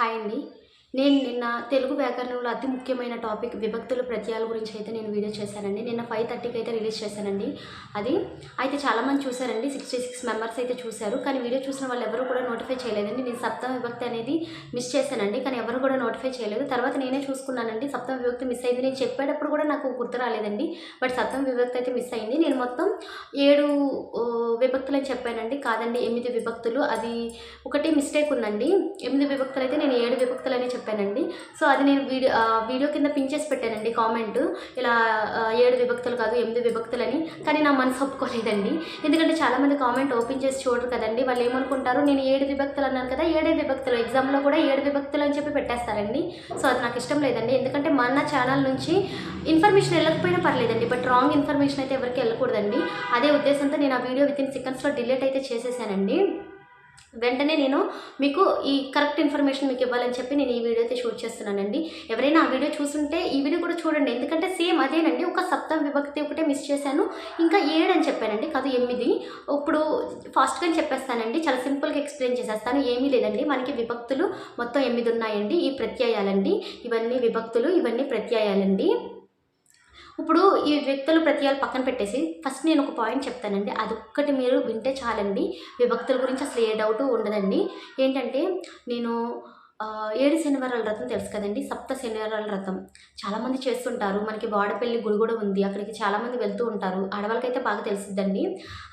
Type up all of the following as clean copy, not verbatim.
Hi అండి. నేను నిన్న తెలుగు వ్యాకరణంలో అతి ముఖ్యమైన టాపిక్ విభక్తులు, ప్రత్యయాల గురించి అయితే నేను వీడియో చేశానండి. నిన్న 5:30కి అయితే రిలీజ్ చేశానండి. అది అయితే చాలామంది చూసారండి. 66 మెంబర్స్ అయితే చూసారు. కానీ వీడియో చూసిన వాళ్ళు ఎవరు కూడా నోటిఫై చేయలేదండి. నేను సప్తమ విభక్తి అనేది మిస్ చేశానండి. కానీ ఎవరు కూడా నోటిఫై చేయలేదు. తర్వాత నేనే చూసుకున్నానండి. సప్తమ విభక్తి మిస్ అయింది. నేను చెప్పేటప్పుడు కూడా నాకు గుర్తు రాలేదండి. బట్ సప్తమ విభక్తి అయితే మిస్ అయింది. నేను మొత్తం 7 విభక్తులు అని చెప్పానండి. కాదండి, 8 విభక్తులు. అది ఒకటి మిస్టేక్ ఉందండి. 8 విభక్తులు అయితే నేను 7 విభక్తులు అని చెప్పానండి. సో అది నేను వీడియో కింద పిన్ చేసి పెట్టానండి కామెంట్. ఇలా 7 విభక్తులు కాదు 8 విభక్తులని. కానీ నా మనసు ఒప్పుకోలేదండి. ఎందుకంటే చాలామంది కామెంట్ ఓపెన్ చేసి చూడరు కదండి. వాళ్ళు ఏమనుకుంటారు, నేను 7 విభక్తులు అన్నాను కదా, 7 విభక్తులు, ఎగ్జామ్లో కూడా 7 విభక్తులు అని చెప్పి పెట్టేస్తారండి. సో అది నాకు ఇష్టం లేదండి. ఎందుకంటే మన ఛానల్ నుంచి ఇన్ఫర్మేషన్ వెళ్ళకపోయినా పర్లేదండి, బట్ రాంగ్ ఇన్ఫర్మేషన్ అయితే ఎవరికి వెళ్ళకూడదండి. అదే ఉద్దేశంతో నేను ఆ వీడియో వితిన్ సెకండ్స్లో డిలీట్ అయితే చేసేసానండి. వెంటనే నేను మీకు ఈ కరెక్ట్ ఇన్ఫర్మేషన్ మీకు ఇవ్వాలని చెప్పి నేను ఈ వీడియో అయితే షూట్ చేస్తున్నానండి. ఎవరైనా ఆ వీడియో చూస్తుంటే ఈ వీడియో కూడా చూడండి. ఎందుకంటే సేమ్ అదేనండి. ఒక సప్తమ విభక్తి ఒకటే మిస్ చేశాను. ఇంకా 7 అని చెప్పానండి, కాదు 8. ఇప్పుడు ఫాస్ట్గా చెప్పేస్తానండి. చాలా సింపుల్గా ఎక్స్ప్లెయిన్ చేసేస్తాను. ఏమీ లేదండి, మనకి విభక్తులు మొత్తం 8 ఉన్నాయండి. ఈ ప్రత్యయాలండి, ఇవన్నీ విభక్తులు, ఇవన్నీ ప్రత్యయాలండి. ఇప్పుడు ఈ వ్యక్తులు ప్రత్యయాలు పక్కన పెట్టేసి ఫస్ట్ నేను ఒక పాయింట్ చెప్తానండి. అదొక్కటి మీరు వింటే చాలండి. విభక్తుల గురించి అసలు ఏ డౌటు ఉండదండి. ఏంటంటే నేను 7 శనివారాల వ్రతం తెలుసు కదండి. సప్త శనివారాల వ్రతం చాలామంది చేస్తుంటారు. మనకి వాడపల్లి గుడి కూడా ఉంది, అక్కడికి చాలామంది వెళ్తూ ఉంటారు. ఆడవాళ్ళకైతే బాగా తెలిసిద్దండి.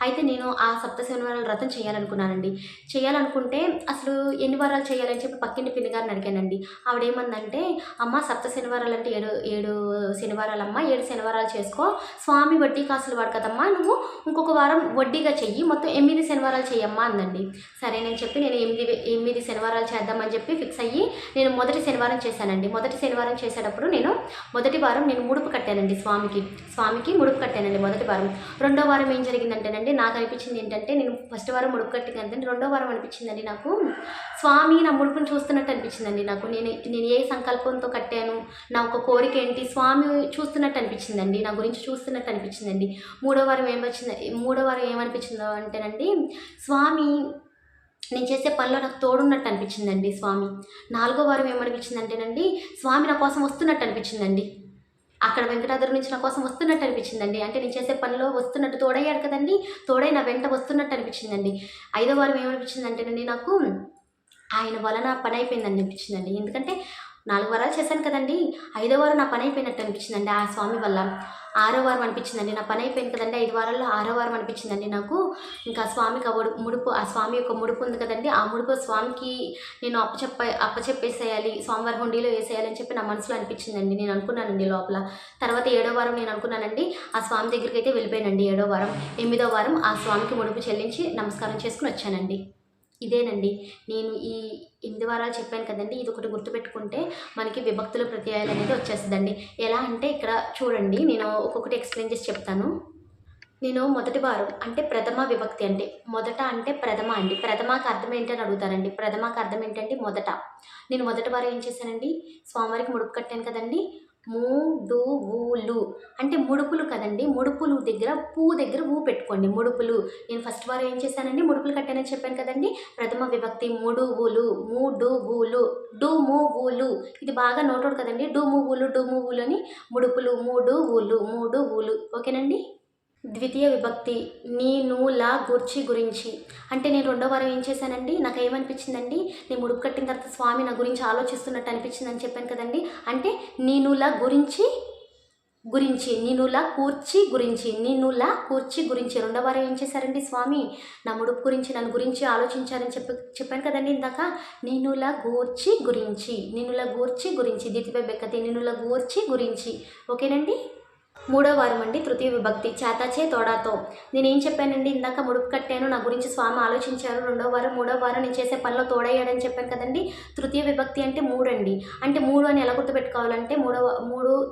అయితే నేను ఆ సప్త శనివారాల వ్రతం చేయాలనుకున్నానండి. చేయాలనుకుంటే అసలు ఎన్ని వారాలు చేయాలని చెప్పి పక్కింటి పిన్ని గారిని అడిగానండి. ఆవిడేమందంటే, అమ్మ సప్త శనివారాలు అంటే 7 శనివారాలమ్మ, 7 శనివారాలు చేసుకో, స్వామి వడ్డీ కాసులు వాడు కదమ్మా, నువ్వు ఇంకొక వారం వడ్డీగా చెయ్యి, మొత్తం 8 శనివారాలు చెయ్యమ్మా అందండి. సరే నేను చెప్పి నేను 8 శనివారాలు చేద్దామని చెప్పి ఫిక్స్ అయ్యి నేను మొదటి శనివారం చేశానండి. మొదటి శనివారం చేసేటప్పుడు నేను మొదటి వారం నేను ముడుపు కట్టానండి. స్వామికి ముడుపు కట్టానండి మొదటి వారం. రెండో వారం ఏం జరిగిందంటేనండి, నాకు అనిపించింది ఏంటంటే, నేను ఫస్ట్ వారం ముడుపు కట్టిందంటే రెండో వారం అనిపించిందండి నాకు, స్వామి నా ముడుపును చూస్తున్నట్టు అనిపించిందండి నాకు. నేను ఏ సంకల్పంతో కట్టాను, నా ఒక కోరిక ఏంటి, స్వామి చూస్తున్నట్టు అనిపించిందండి, నా గురించి చూస్తున్నట్టు అనిపించిందండి. మూడో వారం ఏమనిపించిందో అంటేనండి, స్వామి నేను చేసే పనిలో నాకు తోడున్నట్టు అనిపించిందండి స్వామి. నాలుగో వారం ఏమనిపించిందంటేనండి, స్వామి నా కోసం వస్తున్నట్టు అనిపించిందండి. అక్కడ వెంకటాద్రి నుంచి నా కోసం వస్తున్నట్టు అనిపించిందండి. అంటే నేను చేసే పనిలో వస్తున్నట్టు, తోడయ్యాడు కదండి, తోడై నా వెంట వస్తున్నట్టు అనిపించిందండి. 5వ వారం ఏమనిపించిందంటేనండి, నాకు ఆయన వలన పని అయిపోయిందని అనిపించిందండి. ఎందుకంటే 4 వారాలు చేశాను కదండి, 5వ వారం నా పని అయిపోయినట్టు అనిపించిందండి ఆ స్వామి వల్ల. 6వ వారం అనిపించిందండి, నా పని అయిపోయింది కదండి 5 వారాల్లో 6వ వారం అనిపించిందండి నాకు. ఇంకా స్వామికి ముడుపు, ఆ స్వామి యొక్క ముడుపు ఉంది కదండి, ఆ ముడుపు స్వామికి నేను అప్పచెప్పేసేయాలి, స్వామివారి హుండీలో వేసేయాలని చెప్పి నా మనసులో అనిపించిందండి. నేను అనుకున్నానండి లోపల. తర్వాత 7వ వారం నేను అనుకున్నానండి, ఆ స్వామి దగ్గరికి అయితే వెళ్ళిపోయానండి 7వ వారం. 8వ వారం ఆ స్వామికి ముడుపు చెల్లించి నమస్కారం చేసుకుని వచ్చానండి. ఇదేనండి నేను ఈ 8 వారాలు చెప్పాను కదండి. ఇది ఒకటి గుర్తుపెట్టుకుంటే మనకి విభక్తుల ప్రత్యయాలు అనేది వచ్చేస్తుందండి. ఎలా అంటే ఇక్కడ చూడండి, నేను ఒక్కొక్కటి ఎక్స్ప్లెయిన్ చేసి చెప్తాను. నేను మొదటి వారం అంటే ప్రథమ విభక్తి, అంటే మొదట అంటే ప్రథమ అండి. ప్రథమకి అర్థం ఏంటని అడుగుతారండి. ప్రథమకి అర్థం ఏంటంటే మొదట. నేను మొదటి వారం ఏం చేశానండి, స్వామివారికి ముడుపు కట్టాను కదండి, మూడువులు అంటే ముడుపులు కదండి. ముడుపులు దగ్గర దగ్గర ఊ పెట్టుకోండి, ముడుపులు. నేను ఫస్ట్ వారం ఏం చేశానండి, ముడుపులు కట్టానని చెప్పాను కదండి. ప్రథమ విభక్తి మూడువులు, మూడువులు, డుమువులు. ఇది బాగా నోటోడు కదండి, డుమువులు అని ముడుపులు, మూడువులు. ఓకేనండి. ద్వితీయ విభక్తి లా గురించి. అంటే నేను రెండో వారం ఏం చేశానండి, నాకు ఏమనిపించిందండి, నేను ముడుపు కట్టిన తర్వాత స్వామి నా గురించి ఆలోచిస్తున్నట్టు అనిపించిందని చెప్పాను కదండి. అంటే నీనులా కూర్చి గురించి. రెండో వారం ఏం చేశారండి, స్వామి నా ముడుపు గురించి, నన్ను గురించి ఆలోచించారని చెప్పాను కదండి ఇందాక. నీనులా గూర్చి గురించి. ద్వితీయ విభక్తి నీనులా గూర్చి గురించి. ఓకేనండి. మూడో వారం అండి తృతీయ విభక్తి చేతాచే తోడాతో. నేనేం చెప్పానండి ఇందాక, ముడుపు కట్టాను, నా గురించి స్వామి ఆలోచించారు. మూడో వారం నేను చేసే పనిలో తోడయ్యాడని చెప్పాను కదండి. తృతీయ విభక్తి అంటే 3 అండి. అంటే 3 అని ఎలా గుర్తుపెట్టుకోవాలంటే,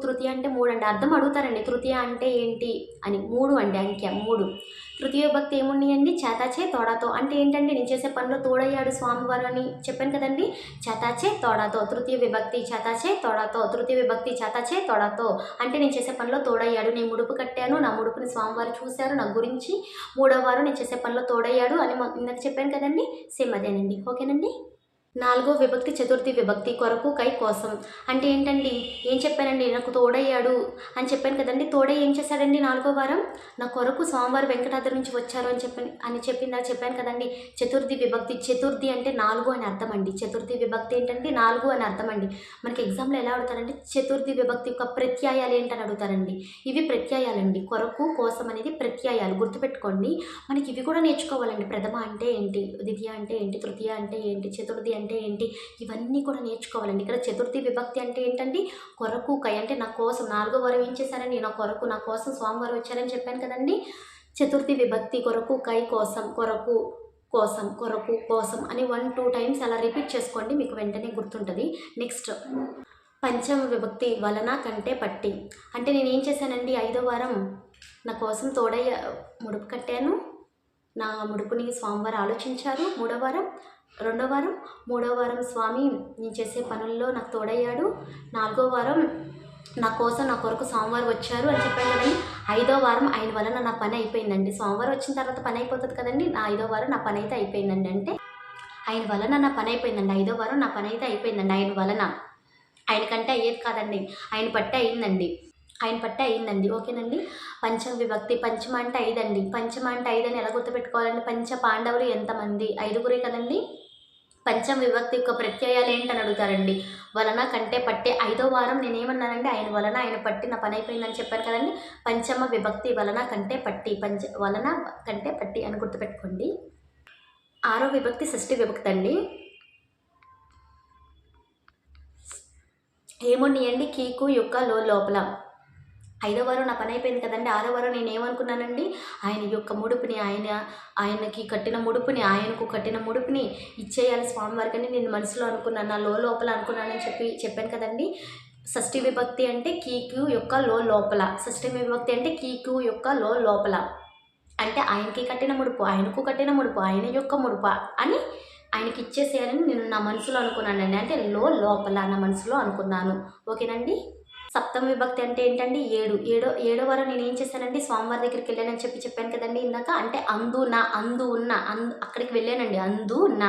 తృతీయ అంటే 3 అండి. అర్థం అడుగుతారండి, తృతీయ అంటే ఏంటి అని. 3 అండి, అంకె 3. తృతీయ విభక్తి ఏమున్నాయండి, చేతాచే తోడాతో. అంటే ఏంటంటే నేను చేసే పనిలో తోడయ్యాడు స్వామివారు అని చెప్పాను కదండి. చేతాచే తోడాతో తృతీయ విభక్తి, చేతాచే తోడాతో తృతీయ విభక్తి, చేతాచే తోడాతో. అంటే నేను చేసే పనిలో తోడయ్యాడు, నేను ముడుపు కట్టాను, నా ముడుపుని స్వామివారు చూశారు నా గురించి. 3వ వారం నేను చేసే పనిలో తోడయ్యాడు అని ఇందాక చెప్పాను కదండి. సేమ్ అదేనండి. ఓకేనండి. నాలుగో విభక్తి చతుర్థి విభక్తి కొరకు కై కోసం అంటే ఏంటండి ఏం చెప్పానండి నాకు తోడయ్యాడు అని చెప్పాను కదండి తోడై ఏం చేశాడండి నాలుగో వారం నా కొరకు స్వామివారు వెంకటాద్రి నుంచి వచ్చారు అని చెప్పాను కదండి చతుర్థి విభక్తి చతుర్థి అంటే నాలుగు అని అర్థం అండి చతుర్థి విభక్తి ఏంటంటే నాలుగు అని అర్థం అండి మనకి ఎగ్జామ్లో ఎలా అడుగుతారంటే చతుర్థి విభక్తి యొక్క ప్రత్యయాలు ఏంటని అడుగుతారండి ఇవి ప్రత్యయాలండి కొరకు కోసం అనేది ప్రత్యయాలు గుర్తుపెట్టుకోండి మనకి ఇవి కూడా నేర్చుకోవాలండి ప్రథమ అంటే ఏంటి ద్వితీయ అంటే ఏంటి తృతీయ అంటే ఏంటి చతుర్థి అంటే ఏంటి ఇవన్నీ కూడా నేర్చుకోవాలండి ఇక్కడ చతుర్థి విభక్తి అంటే ఏంటండి కొరకు కై అంటే నా కోసం నాలుగో వారం ఏం చేశానండి నా కొరకు నా కోసం స్వామివారు వచ్చారని చెప్పాను కదండి చతుర్థి విభక్తి కొరకు కై కోసం కొరకు కోసం కొరకు కోసం అని 1-2 టైమ్స్ అలా రిపీట్ చేసుకోండి మీకు వెంటనే గుర్తుంటుంది నెక్స్ట్ పంచమ విభక్తి వలన కంటే పట్టి అంటే నేను ఏం చేశానండి 5వ వారం నా కోసం తోడయ్య ముడుపు కట్టాను నా ముడుపుని స్వామివారు ఆలోచించారు 3వ వారం 2వ వారం 3వ వారం స్వామి నేను చేసే పనుల్లో నాకు తోడయ్యాడు 4వ వారం నా కోసం నా కొరకు స్వామివారు వచ్చారు అని చెప్పాను కదండి 5వ వారం ఆయన వలన నా పని అయిపోయిందండి స్వామివారు వచ్చిన తర్వాత పని అయిపోతుంది కదండి నా 5వ వారం నా పని అయితే అయిపోయిందండి అంటే ఆయన వలన నా పని అయిపోయిందండి 5వ వారం నా పని అయితే అయిపోయిందండి ఆయన వలన ఆయనకంటే అయ్యేది కాదండి ఆయన పట్టే అయిందండి ఓకేనండి పంచమ విభక్తి పంచమ అంటే 5 అండి పంచమ అంటే 5 అని ఎలా గుర్తుపెట్టుకోవాలండి పంచ పాండవులు ఎంతమంది 5గురే కదండి పంచమ విభక్తి యొక్క ప్రత్యయాలు ఏంటని అడుగుతారండి వలన కంటే పట్టే 5వ వారం నేనేమన్నానండి ఆయన వలన ఆయన పట్టి నా పని అయిపోయిందని చెప్పాను కదండి పంచమ విభక్తి వలన కంటే పట్టి వలన కంటే పట్టి అని గుర్తుపెట్టుకోండి 6వ విభక్తి షష్ఠి విభక్తి అండి ఏమున్నాయండి కీకు యొక్క లోపల 5వ వారం నా పని అయిపోయింది కదండి 6వ వారం నేను ఏమనుకున్నానండి ఆయన యొక్క ముడుపుని ఆయనకు కట్టిన ముడుపుని ఇచ్చేయాలి స్వామివారికి అని నేను మనసులో అనుకున్నాను నా లోపల అనుకున్నానని చెప్పాను కదండి షష్ఠి విభక్తి అంటే కీకు యొక్క లోపల షష్ఠి విభక్తి అంటే కీకు యొక్క లోపల అంటే ఆయనకు కట్టిన ముడుపు ఆయన యొక్క ముడుపు అని ఆయనకి ఇచ్చేసేయాలని నేను నా మనసులో అనుకున్నానండి అంటే లోపల నా మనసులో అనుకున్నాను ఓకేనండి సప్తమ విభక్తి అంటే ఏంటండి 7వ వారం నేను ఏం చేశానండి స్వామివారి దగ్గరికి వెళ్ళానని చెప్పాను కదండి ఇందాక అంటే అందు ఉన్న అక్కడికి వెళ్ళానండి అందు ఉన్న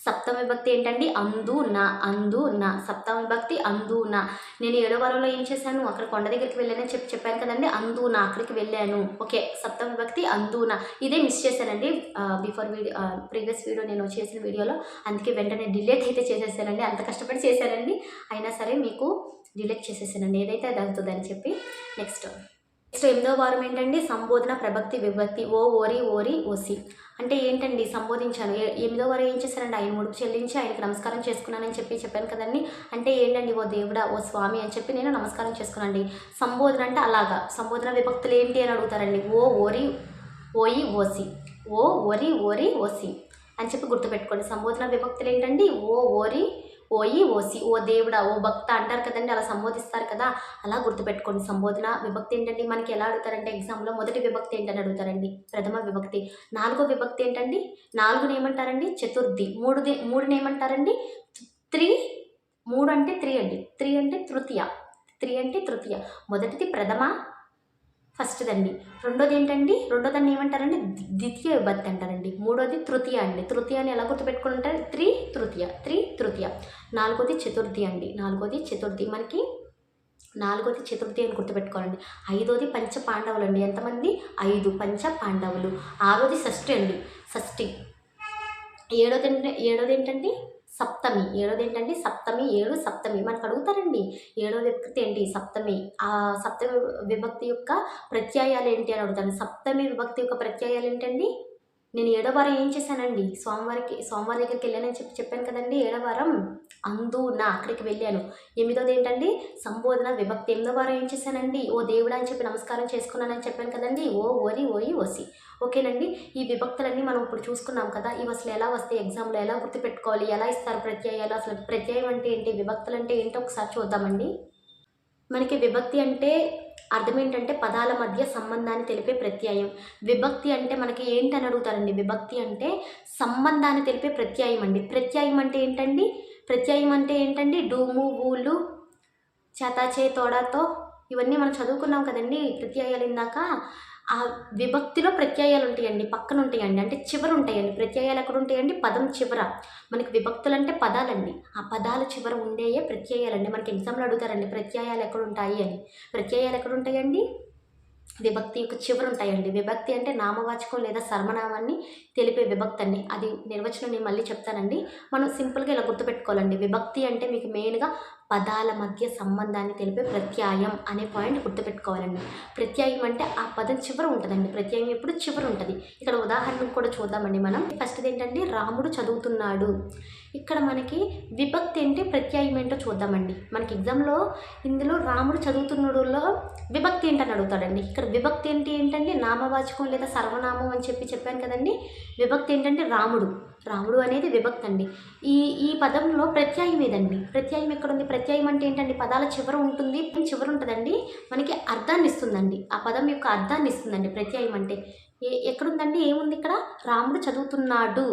సప్తమ విభక్తి ఏంటండి అందు ఉన్న సప్తమ విభక్తి అందు ఉన్న నేను 7వ వారంలో ఏం చేశాను అక్కడ కొండ దగ్గరికి వెళ్ళానని చెప్పాను కదండి అందు ఉన్న అక్కడికి వెళ్ళాను ఓకే సప్తమ విభక్తి అందు ఉన్న ఇదే మిస్ చేశానండి ప్రీవియస్ వీడియో నేను చేసిన వీడియోలో అందుకే వెంటనే డిలీట్ అయితే చేసేసానండి అంత కష్టపడి చేశానండి అయినా సరే మీకు డిలీట్ చేసేసానండి ఏదైతే అది అవుతుందని చెప్పి నెక్స్ట్ 8వ వారం ఏంటండి సంబోధన ప్రభక్తి విభక్తి ఓరి ఓసి అంటే ఏంటండి సంబోధించాను 8వ వారం ఏం చేశానండి ఆయన ముడుపు చెల్లించి ఆయనకి నమస్కారం చేసుకున్నానని చెప్పాను కదండి అంటే ఏంటండి ఓ దేవుడా ఓ స్వామి అని చెప్పి నేను నమస్కారం చేసుకున్నానండి సంబోధన అంటే అలాగా సంబోధన విభక్తులు ఏంటి అని అడుగుతారండి ఓరి ఓసి అని చెప్పి గుర్తుపెట్టుకోండి సంబోధన విభక్తులు ఏంటండి ఓసి ఓ దేవుడా ఓ భక్త అంటారు కదండి అలా సంబోధిస్తారు కదా అలా గుర్తుపెట్టుకోండి సంబోధన విభక్తి ఏంటండి మనకి ఎలా అడుగుతారంటే ఎగ్జామ్లో మొదటి విభక్తి ఏంటని అడుగుతారండి ప్రథమ విభక్తి 4వ విభక్తి ఏంటండి 4ని ఏమంటారండి చతుర్థి 3ని ఏమంటారండి 3 అంటే 3 అండి 3 అంటే తృతీయ మొదటిది ప్రథమ ఫస్ట్దండి రెండోదాన్ని ఏమంటారండి ద్వితీయ విభక్తి అంటారండి 3వది తృతీయ అండి తృతీయాన్ని ఎలా గుర్తుపెట్టుకుంటారు తృతీయ 4వది చతుర్థి అండి 4వది చతుర్థి మనకి 4వది చతుర్థి అని గుర్తుపెట్టుకోవాలండి 5వది పంచ పాండవులు అండి ఎంతమంది 5 పంచ పాండవులు 6వది షష్ఠి అండి షష్ఠి 7వది ఏంటండి సప్తమి 7 సప్తమి మనకు అడుగుతారండి 7వ విభక్తి ఏంటి సప్తమి ఆ సప్తమి విభక్తి యొక్క ప్రత్యయాలు ఏంటి అని అడుగుతాను సప్తమి విభక్తి యొక్క ప్రత్యయాలు ఏంటండి నేను 7వ వారం ఏం చేశానండి స్వామివారి దగ్గరికి వెళ్ళానని చెప్పాను కదండి 7వ వారం అక్కడికి వెళ్ళాను 8వది ఏంటండి సంబోధన విభక్తి 8వ వారం ఏం చేశానండి ఓ దేవుడా అని చెప్పి నమస్కారం చేసుకున్నానని చెప్పాను కదండి ఓసి ఓకేనండి ఈ విభక్తులన్నీ మనం ఇప్పుడు చూసుకున్నాం కదా ఇవి అసలు ఎలా వస్తాయి ఎగ్జామ్లో ఎలా గుర్తుపెట్టుకోవాలి ఎలా ఇస్తారు ప్రత్యయాలు అసలు ప్రత్యయం అంటే ఏంటి విభక్తులు అంటే ఏంటో ఒకసారి చూద్దామండి మనకి విభక్తి అంటే అర్థం ఏంటంటే పదాల మధ్య సంబంధాన్ని తెలిపే ప్రత్యయం విభక్తి అంటే మనకి ఏంటని అడుగుతారండి విభక్తి అంటే సంబంధాన్ని తెలిపే ప్రత్యయం అండి ప్రత్యయం అంటే ఏంటండి డూము ఊలు చేతాచే తోడాతో ఇవన్నీ మనం చదువుకున్నాం కదండి ప్రత్యయాలు ఇందాక ఆ విభక్తిలో ప్రత్యయాలు ఉంటాయండి, పక్కన ఉంటాయండి, అంటే చివర ఉంటాయండి. ప్రత్యయాలు ఎక్కడ ఉంటాయండి? పదం చివర. మనకి విభక్తులు అంటే పదాలండి. ఆ పదాల చివర ఉండేయే ప్రత్యయాలండి. మనకి ఎగ్జామ్లో అడుగుతారండి ప్రత్యయాలు ఎక్కడ ఉంటాయి అని. ప్రత్యయాలు ఎక్కడ ఉంటాయండి? విభక్తి యొక్క చివర ఉంటాయండి. విభక్తి అంటే నామవాచకం లేదా సర్వనామాన్ని తెలిపే విభక్తి అండి. అది నిర్వచనం నేను మళ్ళీ చెప్తానండి. మనం సింపుల్గా ఇలా గుర్తుపెట్టుకోవాలండి. విభక్తి అంటే మీకు మెయిన్గా పదాల మధ్య సంబంధాన్ని తెలిపే ప్రత్యయం అనే పాయింట్ గుర్తుపెట్టుకోవాలండి. ప్రత్యయం అంటే ఆ పదం చివర ఉంటుందండి. ప్రత్యయం ఎప్పుడు చివర ఉంటుంది. ఇక్కడ ఉదాహరణకు కూడా చూద్దామండి మనం. ఫస్ట్ది ఏంటంటే రాముడు చదువుతున్నాడు. ఇక్కడ మనకి విభక్తి ఏంటి, ప్రత్యయం ఏంటో చూద్దామండి. మనకి ఎగ్జామ్లో ఇందులో రాముడు చదువుతున్నాడులో విభక్తి ఏంటని అడుగుతాడండి. ఇక్కడ విభక్తి ఏంటంటే నామవాచకం లేదా సర్వనామం అని చెప్పాను కదండి. విభక్తి ఏంటంటే రాముడు. రాముడు అనేది విభక్తి అండి. ఈ పదంలో ప్రత్యయం ఏదండి? ప్రత్యయం ఎక్కడుంది? ప్రత్యయం అంటే ఏంటండి? పదాల చివర ఉంటుంది, చివర ఉంటుందండి. మనకి అర్థాన్ని ఇస్తుందండి. ఆ పదం యొక్క అర్థాన్ని ఇస్తుందండి ప్రత్యయం అంటే. ఎక్కడుందండి? ఏముంది ఇక్కడ? రాముడు చదువుతున్నాడు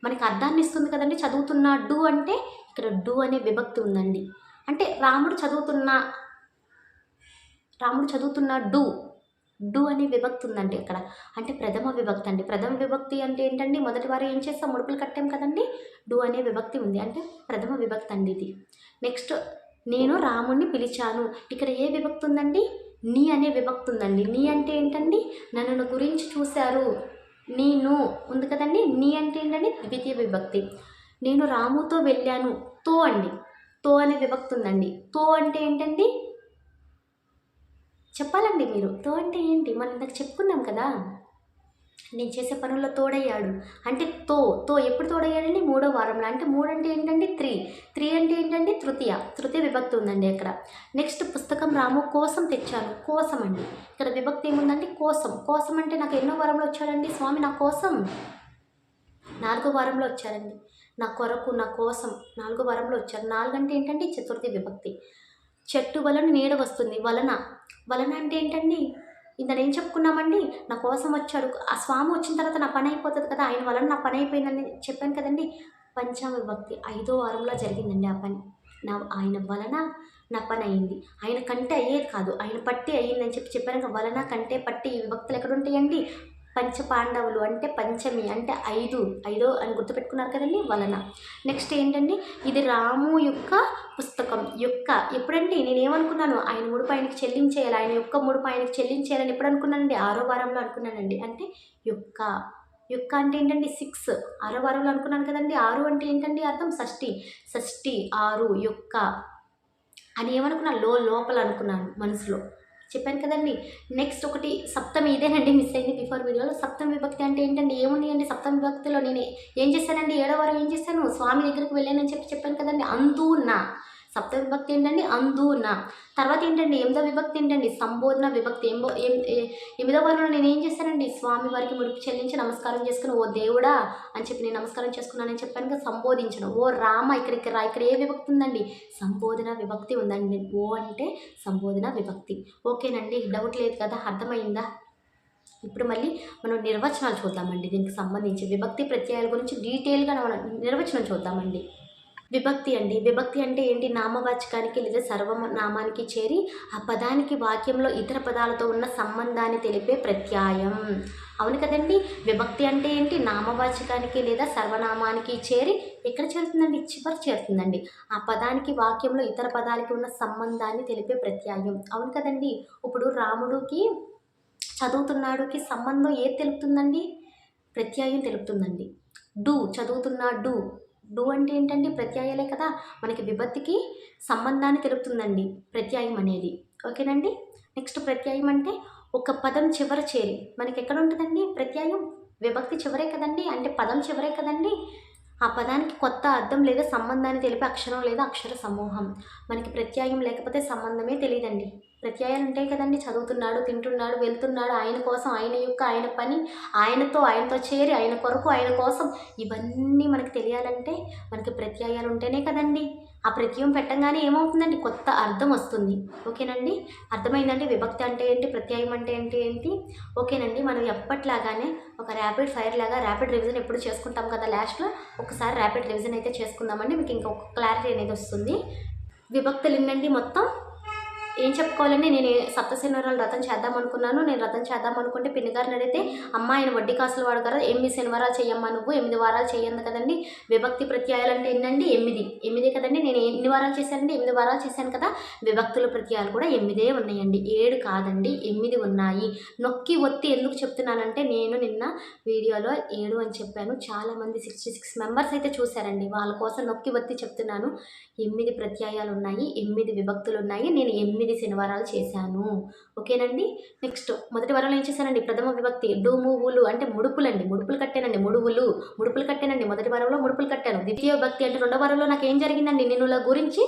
మనకి అర్థాన్ని ఇస్తుంది కదండి. చదువుతున్నాడు అంటే ఇక్కడ డు అనే విభక్తి ఉందండి. అంటే రాముడు చదువుతున్నాడు డు అనే విభక్తి ఉందండి అక్కడ. అంటే ప్రథమ విభక్తి అండి. ప్రథమ విభక్తి అంటే ఏంటండి? మొదటి వారు ఏం చేస్తాం? ముడుపులు కట్టాం కదండి. డు అనే విభక్తి ఉంది, అంటే ప్రథమ విభక్తి అండి ఇది. నెక్స్ట్, నేను రాముణ్ణి పిలిచాను. ఇక్కడ ఏ విభక్తి ఉందండి? నీ అనే విభక్తి ఉందండి. నీ అంటే ఏంటండి? నన్ను గురించి చూశారు. నేను ఉంది కదండి. నీ అంటే ఏంటండి? ద్వితీయ విభక్తి. నేను రాముతో వెళ్ళాను. తో అండి. తో అనే విభక్తి ఉందండి. తో అంటే ఏంటండి? చెప్పాలండి మీరు. తో అంటే ఏంటి? మనం ఇందాక చెప్పుకున్నాం కదా, నేను చేసే పనుల్లో తోడయ్యాడు అంటే తో ఎప్పుడు తోడయ్యాడండి? 3వ వారంలో. అంటే 3 అంటే ఏంటండి? 3 అంటే ఏంటండి? తృతీయ విభక్తి ఉందండి అక్కడ. నెక్స్ట్, పుస్తకం రాము కోసం తెచ్చాను. కోసం అండి. ఇక్కడ విభక్తి ఏముందండి? కోసం అంటే నాకు ఎన్నో వారంలో వచ్చాడండి స్వామి? నా కోసం 4వ వారంలో వచ్చారండి. నా కొరకు, నా కోసం 4వ వారంలో వచ్చారు. 4 అంటే ఏంటండి? చతుర్థి విభక్తి. చెట్టు వలన నీడ వస్తుంది. వలన అంటే ఏంటండి? ఇంత నేను చెప్పుకున్నామండి. నా కోసం వచ్చాడు. ఆ స్వామి వచ్చిన తర్వాత నా పని అయిపోతుంది కదా, ఆయన వలన నా పని అయిపోయిందని చెప్పాను కదండి. పంచమ విభక్తి. 5వ వారంలో జరిగిందండి ఆ పని. ఆయన వలన నా పని అయింది. ఆయన కంటే అయ్యేది కాదు, ఆయన పట్టి అయ్యిందని చెప్పాను. వలన, కంటే, పట్టి ఈ విభక్తులు ఎక్కడ ఉంటాయండి? పంచపాండవులు అంటే పంచమి అంటే 5 అని గుర్తుపెట్టుకున్నారు కదండి. వలన. నెక్స్ట్ ఏంటండి? ఇది రాము యొక్క పుస్తకం. ఎప్పుడండి? నేనేమనుకున్నాను? ఆయన ముడుపు ఆయనకి చెల్లించేయాలి, ఆయన యొక్క ముడుపు ఆయనకి చెల్లించేయాలని ఎప్పుడు అనుకున్నానండి? 6వ వారంలో అనుకున్నానండి. అంటే యొక్క అంటే ఏంటండి? 6 6వ వారంలో అనుకున్నాను కదండి. 6 అంటే ఏంటండి అర్థం? షష్ఠి 6 యొక్క అని ఏమనుకున్నాను? లోపల అనుకున్నాను మనసులో. చెప్పాను కదండి. నెక్స్ట్ ఒకటి సప్తమి. ఇదేనండి మిస్ అయింది బిఫోర్ వీడియోలో. సప్తమ విభక్తి అంటే ఏంటండి? ఏమున్నాయండి సప్తమ విభక్తిలో? నేను ఏం చేశానండి? 7వ వారం ఏం చేశాను? స్వామి దగ్గరికి వెళ్ళానని చెప్పాను కదండి. అందున. సప్తమ విభక్తి ఏంటండి? అందున. తర్వాత ఏంటండి? 8వ విభక్తి ఏంటండి? సంబోధన విభక్తి. 8వ వారంలో నేను ఏం చేశానండి? స్వామి వారికి ముడుపు చెల్లించి నమస్కారం చేసుకుని, ఓ దేవుడా అని చెప్పి నేను నమస్కారం చేసుకున్నానని చెప్పాను కదా. సంబోధించడం. ఓ రామ. ఇక్కడ ఏ విభక్తి ఉందండి? సంబోధన విభక్తి ఉందండి. ఓ అంటే సంబోధన విభక్తి. ఓకేనండి, డౌట్ లేదు కదా, అర్థమైందా? ఇప్పుడు మళ్ళీ మనం నిర్వచనాలు చూద్దామండి. దీనికి సంబంధించి విభక్తి ప్రత్యయాల గురించి డీటెయిల్గా మనం నిర్వచనం చూద్దామండి. విభక్తి అండి. విభక్తి అంటే ఏంటి? నామవాచకానికి లేదా సర్వనామానికి చేరి ఆ పదానికి వాక్యంలో ఇతర పదాలతో ఉన్న సంబంధాన్ని తెలిపే ప్రత్యయం. అవును కదండి. విభక్తి అంటే ఏంటి? నామవాచకానికి లేదా సర్వనామానికి చేరి ఎక్కడ చేరుతుందండి? చివరి చేరుతుందండి. ఆ పదానికి వాక్యంలో ఇతర పదాలకి ఉన్న సంబంధాన్ని తెలిపే ప్రత్యయం. అవును కదండి. ఇప్పుడు రాముడికి చదువుతున్నాడుకి సంబంధం ఏది తెలుపుతుందండి? ప్రత్యయం తెలుపుతుందండి. చదువుతున్నాడు. అంటే ఏంటండి? ప్రత్యయాలే కదా. మనకి విభక్తికి సంబంధాన్ని తెలుపుతుందండి ప్రత్యయం అనేది. ఓకేనండి. నెక్స్ట్, ప్రత్యయం అంటే ఒక పదం చివర చేరి. మనకి ఎక్కడ ఉంటుందండి ప్రత్యయం? విభక్తి చివరే కదండి, అంటే పదం చివరే కదండి. ఆ పదానికి కొత్త అర్థం లేదా సంబంధాన్ని తెలిపే అక్షరం లేదా అక్షర సమూహం. మనకి ప్రత్యయం లేకపోతే సంబంధమే తెలియదండి. ప్రత్యయాలు ఉంటాయి కదండి. చదువుతున్నాడు, తింటున్నాడు, వెళ్తున్నాడు, ఆయన కోసం, ఆయన పని, ఆయనతో చేరి, ఆయన కొరకు, ఆయన కోసం, ఇవన్నీ మనకి తెలియాలంటే మనకి ప్రత్యయాలు ఉంటేనే కదండి. ఆ ప్రత్యయం పెట్టంగానే ఏమవుతుందండి? కొత్త అర్థం వస్తుంది. ఓకేనండి, అర్థమైందండి విభక్తి అంటే ఏంటి, ప్రత్యయం అంటే ఏంటి. ఓకేనండి, మనం ఎప్పట్లాగానే ఒక ర్యాపిడ్ ఫైర్ లాగా ర్యాపిడ్ రివిజన్ ఎప్పుడు చేసుకుంటాం కదా, లాస్ట్లో ఒకసారి ర్యాపిడ్ రివిజన్ అయితే చేసుకుందామండి. మీకు ఇంకొక క్లారిటీ అనేది వస్తుంది. విభక్తులు ఎన్నండి? మొత్తం ఏం చెప్పుకోవాలండి, నేను సప్తశనివారాలు వ్రతం చేద్దాం అనుకున్నాను. నేను వ్రతం చేద్దాం అనుకుంటే పిన్ని గారిని అడిగితే, అమ్మ ఆయన వడ్డీ కాసులు వాడు కదా, 8 శనివారాలు చెయ్యమ్మా నువ్వు, 8 వారాలు చెయ్యంది కదండి. విభక్తి ప్రత్యయాలు అంటే ఎన్నండి? 8 కదండి. నేను ఎన్ని వారాలు చేశానండి? 8 వారాలు చేశాను కదా. విభక్తుల ప్రత్యయాలు కూడా 8 ఉన్నాయండి, 7 కాదండి, 8 ఉన్నాయి. నొక్కి ఒత్తి ఎందుకు చెప్తున్నానంటే, నేను నిన్న వీడియోలో 7 అని చెప్పాను. చాలామంది 66 మెంబర్స్ అయితే చూశారండి, వాళ్ళ కోసం నొక్కి ఒత్తి చెప్తున్నాను. 8 ప్రత్యయాలు ఉన్నాయి, 8 విభక్తులు ఉన్నాయి. నేను 8 శనివారాలు చేశాను. ఓకేనండి. నెక్స్ట్ మొదటి వారంలో ఏం చేశానండి? ప్రథమ విభక్తి డూమువులు అంటే ముడుపులండి, ముడుపులు కట్టానండి. ముడుపులు కట్టానండి. మొదటి వారంలో ముడుపులు కట్టాను. ద్వితీయ విభక్తి అంటే రెండో వారంలో నాకు ఏం జరిగిందండి? నిన్నుల గురించి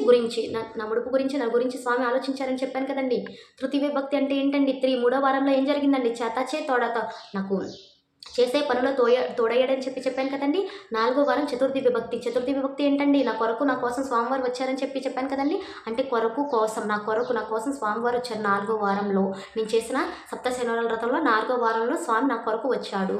గురించి నా ముడుపు గురించి, నా గురించి స్వామి ఆలోచించారని చెప్పాను కదండి. తృతీయ విభక్తి అంటే ఏంటండి? 3. మూడో వారంలో ఏం జరిగిందండి? చేతచే తోడతో నాకు చేసే పనిలో తోడయ్యాడని చెప్పాను కదండి. 4వ వారం చతుర్థి విభక్తి ఏంటండి? నా కోసం స్వామివారు వచ్చారని చెప్పాను కదండి. అంటే నా కోసం స్వామివారు వచ్చారు. 4వ వారంలో నేను చేసిన సప్త శనివారాల వ్రతంలో 4వ వారంలో స్వామి నా కొరకు వచ్చాడు.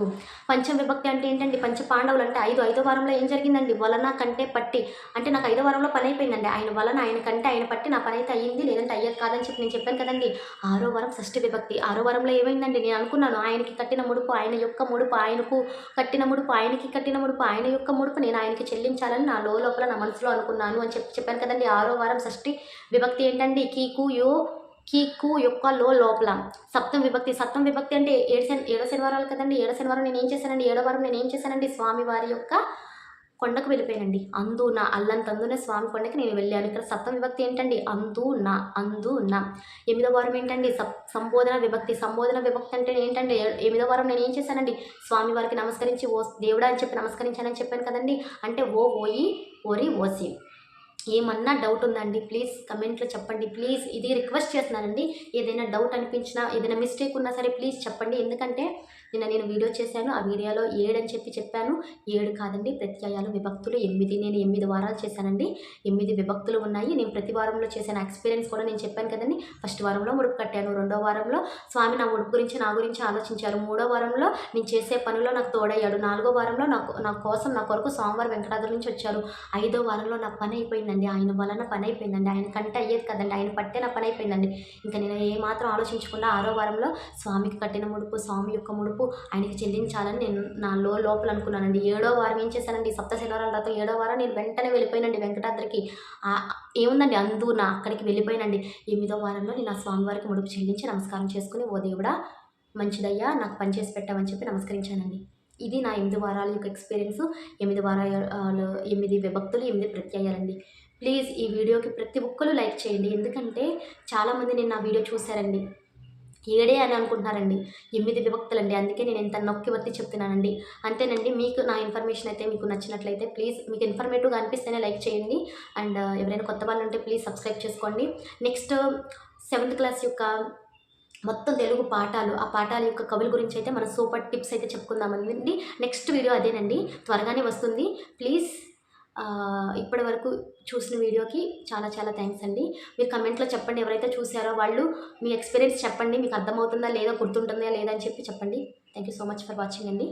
పంచమ విభక్తి అంటే ఏంటండి? పంచ పాండవులు అంటే 5వ వారంలో ఏం జరిగిందండి? వలన కంటే పట్టి అంటే నాకు 5వ వారంలో పని అయిపోయిందండి. ఆయన వలన, ఆయన కంటే, ఆయన పట్టి నా పని అయితే అయ్యింది, లేదంటే అయ్యేది కాదని నేను చెప్పాను కదండి. 6వ వారం షష్ఠి విభక్తి. 6వ వారంలో ఏమైందండి? నేను అనుకున్నాను ఆయనకి కట్టిన ముడుపు, ఆయన యొక్క ముడుపు ఆయనకు కట్టిన ముడుపు, ఆయనకి కట్టిన ముడుపు, ఆయన యొక్క ముడుపు నేను ఆయనకి చెల్లించాలని నా లోపల నా మనసులో అనుకున్నాను అని చెప్పాను కదండి. 6వ వారం షష్ఠి విభక్తి ఏంటండి? కీకు యొక్క లోపల. సప్తమ విభక్తి అంటే 7 శనివారాలు కదండి. 7వ శనివారం నేను ఏం చేశానండి? 7వ వారం నేను ఏం చేశానండి? స్వామివారి యొక్క కొండకు వెళ్ళిపోయానండి. అందున అల్లంతందున స్వామి కొండకి నేను వెళ్ళాను. ఇక్కడ సప్తమ విభక్తి ఏంటండి? అందున. 8వ వారం ఏంటండి? సంబోధన విభక్తి అంటే ఏంటండి? 8వ వారం నేను ఏం చేశానండి? స్వామివారికి నమస్కరించి ఓ దేవుడా అని చెప్పి నమస్కరించానని చెప్పాను కదండి. అంటే ఓయి ఓరి ఓసి. ఏమన్నా డౌట్ ఉందండి? ప్లీజ్ కమెంట్లో చెప్పండి. ప్లీజ్ ఇది రిక్వెస్ట్ చేస్తున్నానండి. ఏదైనా డౌట్ అనిపించినా, ఏదైనా మిస్టేక్ ఉన్నా సరే ప్లీజ్ చెప్పండి. ఎందుకంటే నేను వీడియో చేశాను, ఆ వీడియోలో 7 అని చెప్పాను. 7 కాదండి, ప్రత్యయాలు విభక్తులు 8. నేను 8 వారాలు చేశానండి. 8 విభక్తులు ఉన్నాయి. నేను ప్రతి వారంలో చేసిన ఎక్స్పీరియన్స్ కూడా నేను చెప్పాను కదండి. ఫస్ట్ వారంలో ముడుపు కట్టాను. 2వ వారంలో స్వామి నా ముడుపు గురించి, నా గురించి ఆలోచించారు. 3వ వారంలో నేను చేసే పనిలో నాకు తోడయ్యాడు. 4వ వారంలో నా కొరకు స్వామివారి వెంకటాద్రి నుంచి వచ్చారు. 5వ వారంలో నా పని అయిపోయిందండి. ఆయన వలన పని అయిపోయిందండి. ఆయన కంటే అయ్యేది కదండి, ఆయన పట్టే నా పని అయిపోయిందండి. ఇంకా నేను ఏమాత్రం ఆలోచించకుండా 6వ వారంలో స్వామికి కట్టిన ముడుపు, స్వామి యొక్క ముడుపు ఆయనకి చెల్లించాలని నేను నా లోపల అనుకున్నానండి. 7వ వారం ఏం చేశానండి? సప్త శనివారాల వ్రతం 7వ వారం నేను వెంటనే వెళ్ళిపోయినండి వెంకటాద్రికి. ఏముందండి? అందున అక్కడికి వెళ్ళిపోయినండి. 8వ వారంలో నేను ఆ స్వామివారికి ముడుపు చెల్లించి నమస్కారం చేసుకుని, ఓ దేవుడా మంచిదయ్యా నాకు పని చేసి పెట్టామని చెప్పి నమస్కరించానండి. ఇది నా 8 వారాల యొక్క ఎక్స్పీరియన్స్. 8 వారాలు 8 విభక్తులు, 8 ప్రత్యయాలండి. ప్లీజ్ ఈ వీడియోకి ప్రతి ఒక్కరు లైక్ చేయండి. ఎందుకంటే చాలామంది నేను నా వీడియో చూశారండి, 7 అని అనుకుంటున్నారండి. 8 విభక్తులండి. అందుకే నేను ఇంత నొక్కి వత్తి చెప్తున్నానండి. అంతేనండి. మీకు నా ఇన్ఫర్మేషన్ అయితే మీకు నచ్చినట్లయితే ప్లీజ్, మీకు ఇన్ఫర్మేటివ్గా అనిపిస్తేనే లైక్ చేయండి. అండ్ ఎవరైనా కొత్త వాళ్ళు ఉంటే ప్లీజ్ సబ్స్క్రైబ్ చేసుకోండి. నెక్స్ట్ 7th క్లాస్ యొక్క మొత్తం తెలుగు పాఠాలు, ఆ పాఠాల యొక్క కవుల గురించి అయితే మనం సూపర్ టిప్స్ అయితే చెప్పుకుందామండి. నెక్స్ట్ వీడియో అదేనండి, త్వరగానే వస్తుంది. ప్లీజ్ ఇప్పటి వరకు చూసిన వీడియోకి చాలా చాలా థ్యాంక్స్ అండి. మీరు కమెంట్లో చెప్పండి, ఎవరైతే చూసారో వాళ్ళు మీ ఎక్స్పీరియన్స్ చెప్పండి. మీకు అర్థమవుతుందా లేదా, గుర్తుంటుందా లేదా అని చెప్పండి. Thank you so much for watching అండి.